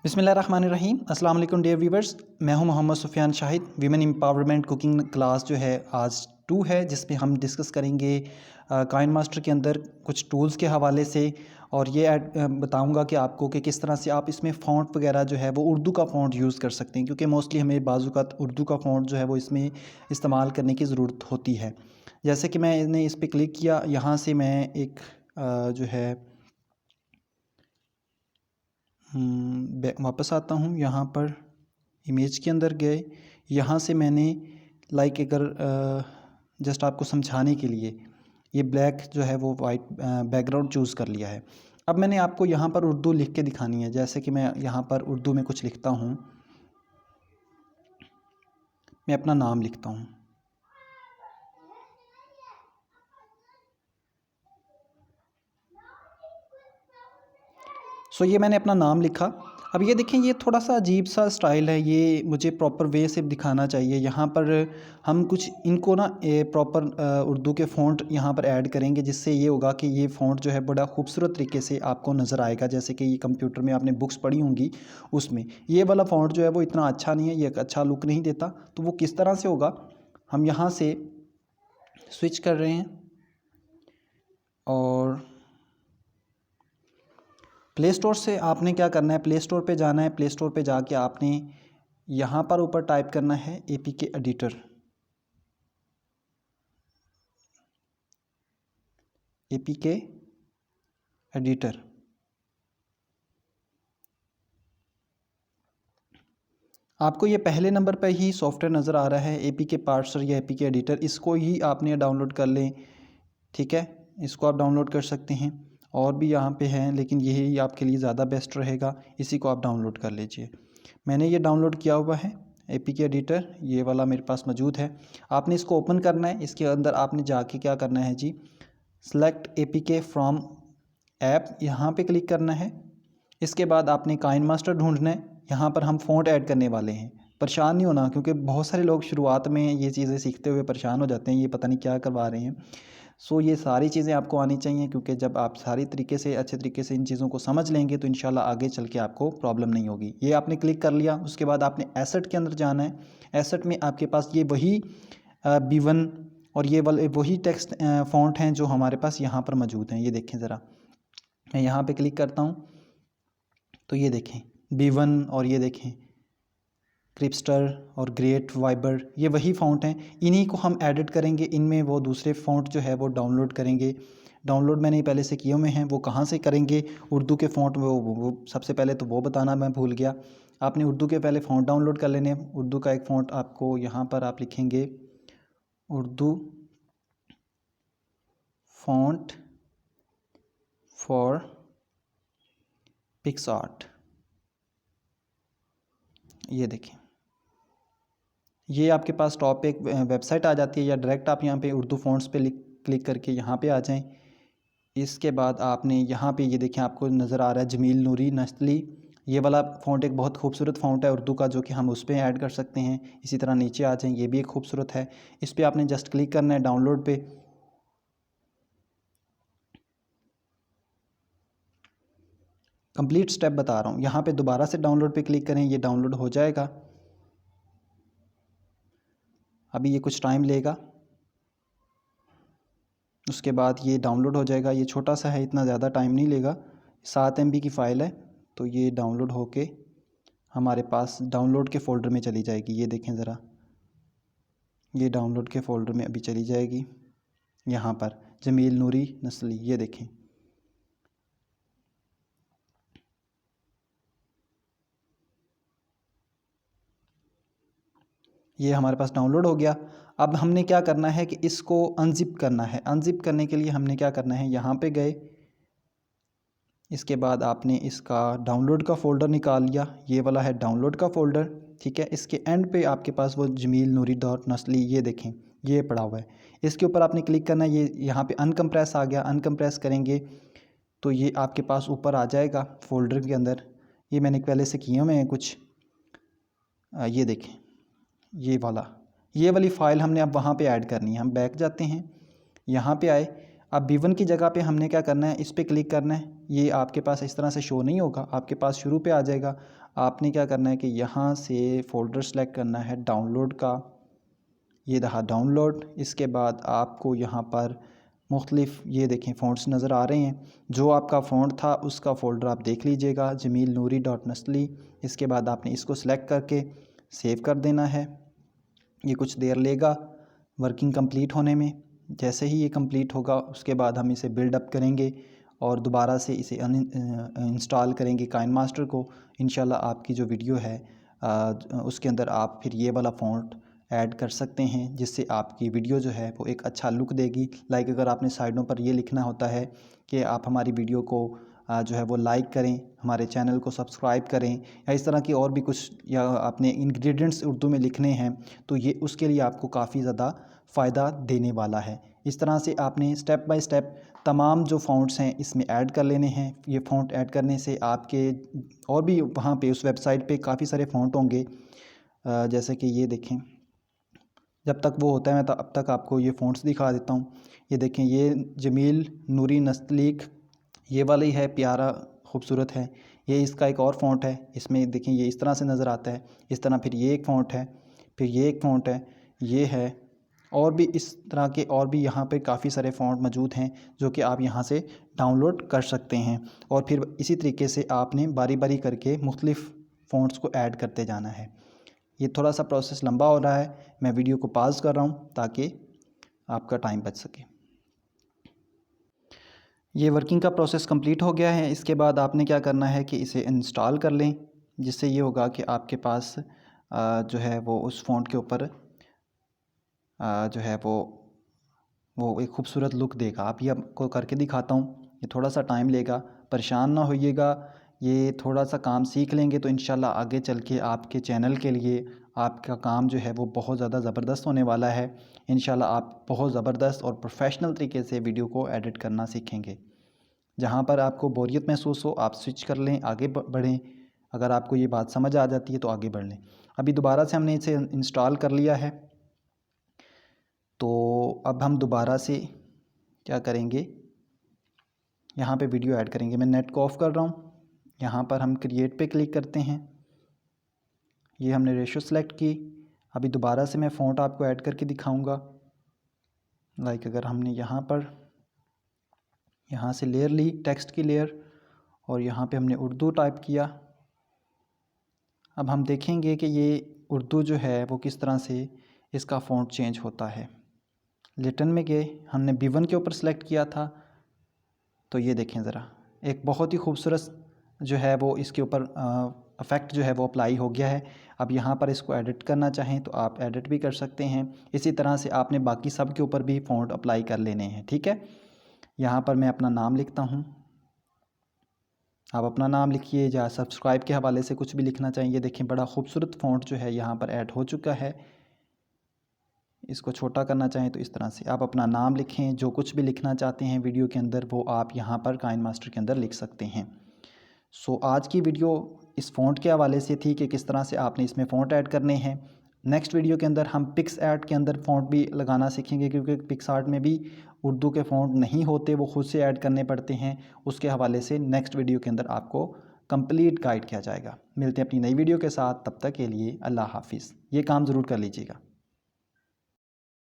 बिस्मिल्लाहिर्रहमानिर्रहीम। अस्सलाम वालेकुम डियर व्यूवर्स, मैं हूं Mohammad Sufiyan Shahid. Women empowerment cooking class जो है आज 2 है, जिसमें हम डिस्कस करेंगे काइन मास्टर के अंदर कुछ टूल्स के हवाले से, और ये बताऊंगा कि आपको कि किस तरह से आप इसमें फ़ॉन्ट वगैरह जो है वो उर्दू का फ़ॉन्ट यूज़ कर सकते हैं, क्योंकि मोस्टली हमें बाज़-औक़ात उर्दू का फ़ॉन्ट जो है वो इसमें इस्तेमाल करने की ज़रूरत होती है। जैसे कि मैंने इस पे क्लिक किया, यहाँ से मैं एक जो है वापस आता हूँ। यहाँ पर इमेज के अंदर गए, यहाँ से मैंने लाइक अगर जस्ट आपको समझाने के लिए ये ब्लैक जो है वो वाइट बैकग्राउंड चूज़ कर लिया है। अब मैंने आपको यहाँ पर उर्दू लिख के दिखानी है। जैसे कि मैं यहाँ पर उर्दू में कुछ लिखता हूँ, मैं अपना नाम लिखता हूँ। सो ये मैंने अपना नाम लिखा। अब ये देखें, ये थोड़ा सा अजीब सा स्टाइल है, ये मुझे प्रॉपर वे से दिखाना चाहिए। यहाँ पर हम कुछ इनको ना प्रॉपर उर्दू के फ़ॉन्ट यहाँ पर ऐड करेंगे, जिससे ये होगा कि ये फ़ॉन्ट जो है बड़ा खूबसूरत तरीके से आपको नज़र आएगा। जैसे कि ये कंप्यूटर में आपने बुक्स पढ़ी होंगी, उसमें ये वाला फ़ॉन्ट जो है वो इतना अच्छा नहीं है, ये एक अच्छा लुक नहीं देता। तो वो किस तरह से होगा, हम यहाँ से स्विच कर रहे हैं और प्ले स्टोर से आपने क्या करना है, प्ले स्टोर पे जाना है। प्ले स्टोर पे जाके आपने यहाँ पर ऊपर टाइप करना है APK एडिटर। APK editor. आपको ये पहले नंबर पर ही सॉफ्टवेयर नज़र आ रहा है, APK पार्सर या APK एडिटर। इसको ही आपने डाउनलोड कर लें, ठीक है। इसको आप डाउनलोड कर सकते हैं, और भी यहाँ पे हैं, लेकिन यही आपके लिए ज़्यादा बेस्ट रहेगा। इसी को आप डाउनलोड कर लीजिए। मैंने ये डाउनलोड किया हुआ है APK एडिटर, ये वाला मेरे पास मौजूद है। आपने इसको ओपन करना है। इसके अंदर आपने जाके क्या करना है जी, सेलेक्ट APK फ्रॉम ऐप, यहाँ पे क्लिक करना है। इसके बाद आपने काइन मास्टर ढूंढना है। यहाँ पर हम फ़ॉन्ट ऐड करने वाले हैं। परेशान नहीं होना, क्योंकि बहुत सारे लोग शुरुआत में ये चीज़ें सीखते हुए परेशान हो जाते हैं, ये पता नहीं क्या करवा रहे हैं। सो ये सारी चीज़ें आपको आनी चाहिए, क्योंकि जब आप सारी तरीके से अच्छे तरीके से इन चीज़ों को समझ लेंगे तो इंशाल्लाह आगे चल के आपको प्रॉब्लम नहीं होगी। ये आपने क्लिक कर लिया। उसके बाद आपने एसेट के अंदर जाना है। एसेट में आपके पास ये वही B1 और ये वाले वही टेक्स्ट फ़ॉन्ट हैं जो हमारे पास यहाँ पर मौजूद हैं। ये देखें ज़रा, मैं यहाँ पे क्लिक करता हूँ तो ये देखें B1, और ये देखें क्रिप्स्टर और ग्रेट वाइबर, ये वही फ़ॉन्ट हैं। इन्हीं को हम एडिट करेंगे, इनमें वो दूसरे फ़ॉन्ट जो है वो डाउनलोड करेंगे। डाउनलोड मैंने पहले से किए हुए हैं। वो कहाँ से करेंगे, उर्दू के फ़ॉन्ट वो सबसे पहले तो वो बताना मैं भूल गया। आपने उर्दू के पहले फ़ॉन्ट डाउनलोड कर लेने। उर्दू का एक फ़ॉन्ट आपको यहाँ पर आप लिखेंगे उर्दू फ़ॉन्ट फॉर पिक्सआर्ट। ये देखें, ये आपके पास टॉप पे एक वेबसाइट आ जाती है, या डायरेक्ट आप यहाँ पे उर्दू फ़ॉन्ट्स पे क्लिक करके यहाँ पे आ जाएं। इसके बाद आपने यहाँ पे ये देखें, आपको नज़र आ रहा है जमील नूरी नस्ली। ये वाला फ़ॉन्ट एक बहुत खूबसूरत फ़ॉन्ट है उर्दू का, जो कि हम उस पर ऐड कर सकते हैं। इसी तरह नीचे आ जाएं, ये भी एक खूबसूरत है। इस पर आपने जस्ट क्लिक करना है डाउनलोड पे। कंप्लीट स्टेप बता रहा हूँ। यहाँ पे दोबारा से डाउनलोड पे क्लिक करें, ये डाउनलोड हो जाएगा। अभी ये कुछ टाइम लेगा, उसके बाद ये डाउनलोड हो जाएगा। ये छोटा सा है, इतना ज़्यादा टाइम नहीं लेगा। 7 MB की फ़ाइल है, तो ये डाउनलोड होके हमारे पास डाउनलोड के फ़ोल्डर में चली जाएगी। ये देखें ज़रा, ये डाउनलोड के फ़ोल्डर में अभी चली जाएगी। यहाँ पर जमील नूरी नस्ली, ये देखें, ये हमारे पास डाउनलोड हो गया। अब हमने क्या करना है कि इसको अनजिप करना है। अनजिप करने के लिए हमने क्या करना है, यहाँ पे गए। इसके बाद आपने इसका डाउनलोड का फ़ोल्डर निकाल लिया। ये वाला है डाउनलोड का फ़ोल्डर, ठीक है। इसके एंड पे आपके पास वो जमील नूरी डॉट नस्ली, ये देखें, ये पड़ा हुआ है। इसके ऊपर आपने क्लिक करना है। ये यहाँ पे अनकम्प्रेस आ गया। अनकम्प्रेस करेंगे तो ये आपके पास ऊपर आ जाएगा फ़ोल्डर के अंदर। ये मैंने पहले से किए हुए हैं कुछ। ये देखें, ये वाली फ़ाइल हमने अब वहाँ पे ऐड करनी है। हम बैक जाते हैं, यहाँ पे आए। अब B1 की जगह पे हमने क्या करना है, इस पर क्लिक करना है। ये आपके पास इस तरह से शो नहीं होगा, आपके पास शुरू पे आ जाएगा। आपने क्या करना है कि यहाँ से फ़ोल्डर सेलेक्ट करना है डाउनलोड का, ये रहा डाउनलोड। इसके बाद आपको यहाँ पर मुख्तलिफ ये देखें फ़ॉन्ट्स नज़र आ रहे हैं। जो आपका फ़ॉन्ट था उसका फ़ोल्डर आप देख लीजिएगा, जमील नूरी डॉट नस्ली। इसके बाद आपने इसको सिलेक्ट करके सेव कर देना है। ये कुछ देर लेगा वर्किंग कंप्लीट होने में। जैसे ही ये कंप्लीट होगा उसके बाद हम इसे बिल्डअप करेंगे और दोबारा से इसे इंस्टॉल करेंगे काइनमास्टर को। इंशाल्लाह आपकी जो वीडियो है उसके अंदर आप फिर ये वाला फ़ॉन्ट ऐड कर सकते हैं, जिससे आपकी वीडियो जो है वो एक अच्छा लुक देगी। लाइक अगर आपने साइडों पर ये लिखना होता है कि आप हमारी वीडियो को जो है वो लाइक करें, हमारे चैनल को सब्सक्राइब करें, या इस तरह की और भी कुछ, या आपने इंग्रेडिएंट्स उर्दू में लिखने हैं, तो ये उसके लिए आपको काफ़ी ज़्यादा फ़ायदा देने वाला है। इस तरह से आपने स्टेप बाय स्टेप तमाम जो फ़ॉन्ट्स हैं इसमें ऐड कर लेने हैं। ये फ़ॉन्ट ऐड करने से आपके और भी वहाँ पे उस वेबसाइट पे काफ़ी सारे फ़ॉन्ट होंगे, जैसे कि ये देखें। जब तक वो होता है मैं अब तक आपको ये फ़ॉन्ट्स दिखा देता हूँ। ये देखें, ये जमील नूरी नस्लीक ये वाला ही है, प्यारा खूबसूरत है। ये इसका एक और फ़ॉन्ट है, इसमें देखें ये इस तरह से नज़र आता है। इस तरह फिर ये एक फ़ॉन्ट है, फिर ये एक फ़ॉन्ट है, ये है, और भी इस तरह के और भी यहाँ पे काफ़ी सारे फ़ॉन्ट मौजूद हैं जो कि आप यहाँ से डाउनलोड कर सकते हैं। और फिर इसी तरीके से आपने बारी बारी करके मुख्तलिफ़ फ़ॉन्ट्स को ऐड करते जाना है। ये थोड़ा सा प्रोसेस लंबा हो रहा है, मैं वीडियो को पॉज कर रहा हूँ ताकि आपका टाइम बच सके। ये वर्किंग का प्रोसेस कंप्लीट हो गया है। इसके बाद आपने क्या करना है कि इसे इंस्टॉल कर लें, जिससे ये होगा कि आपके पास जो है वो उस फ़ॉन्ट के ऊपर जो है वो एक खूबसूरत लुक देगा। आप ये आपको करके दिखाता हूँ, ये थोड़ा सा टाइम लेगा, परेशान ना होइएगा। ये थोड़ा सा काम सीख लेंगे तो इंशाल्लाह आगे चल के आपके चैनल के लिए आपका काम जो है वो बहुत ज़्यादा ज़बरदस्त होने वाला है। इंशाल्लाह आप बहुत ज़बरदस्त और प्रोफेशनल तरीके से वीडियो को एडिट करना सीखेंगे। जहाँ पर आपको बोरियत महसूस हो आप स्विच कर लें, आगे बढ़ें। अगर आपको ये बात समझ आ जाती है तो आगे बढ़ लें। अभी दोबारा से हमने इसे इंस्टॉल कर लिया है, तो अब हम दोबारा से क्या करेंगे, यहाँ पे वीडियो ऐड करेंगे। मैं नेट को ऑफ़ कर रहा हूँ। यहाँ पर हम क्रिएट पे क्लिक करते हैं। ये हमने रेशो सेलेक्ट की। अभी दोबारा से मैं फ़ॉन्ट आपको ऐड करके दिखाऊंगा। लाइक अगर हमने यहाँ से लेयर ली, टेक्स्ट की लेयर, और यहाँ पे हमने उर्दू टाइप किया। अब हम देखेंगे कि ये उर्दू जो है वो किस तरह से इसका फ़ॉन्ट चेंज होता है। लिटन में गए, हमने B1 के ऊपर सेलेक्ट किया था, तो ये देखें ज़रा, एक बहुत ही खूबसूरत जो है वो इसके ऊपर इफ़ेक्ट जो है वो अप्लाई हो गया है। अब यहाँ पर इसको एडिट करना चाहें तो आप एडिट भी कर सकते हैं। इसी तरह से आपने बाकी सब के ऊपर भी फ़ॉन्ट अप्लाई कर लेने हैं, ठीक है। यहाँ पर मैं अपना नाम लिखता हूँ, आप अपना नाम लिखिए, या सब्सक्राइब के हवाले से कुछ भी लिखना चाहिए। देखें बड़ा खूबसूरत फ़ॉन्ट जो है यहाँ पर ऐड हो चुका है। इसको छोटा करना चाहें तो इस तरह से आप अपना नाम लिखें, जो कुछ भी लिखना चाहते हैं वीडियो के अंदर वो आप यहाँ पर काइनमास्टर के अंदर लिख सकते हैं। सो आज की वीडियो इस फ़ॉन्ट के हवाले से थी कि किस तरह से आपने इसमें फ़ॉन्ट ऐड करने हैं। नेक्स्ट वीडियो के अंदर हम पिक्सआर्ट के अंदर फ़ॉन्ट भी लगाना सीखेंगे, क्योंकि पिक्सआर्ट में भी उर्दू के फ़ॉन्ट नहीं होते, वो ख़ुद से ऐड करने पड़ते हैं। उसके हवाले से नेक्स्ट वीडियो के अंदर आपको कंप्लीट गाइड किया जाएगा। मिलते हैं अपनी नई वीडियो के साथ, तब तक के लिए अल्लाह हाफिज़। ये काम ज़रूर कर लीजिएगा।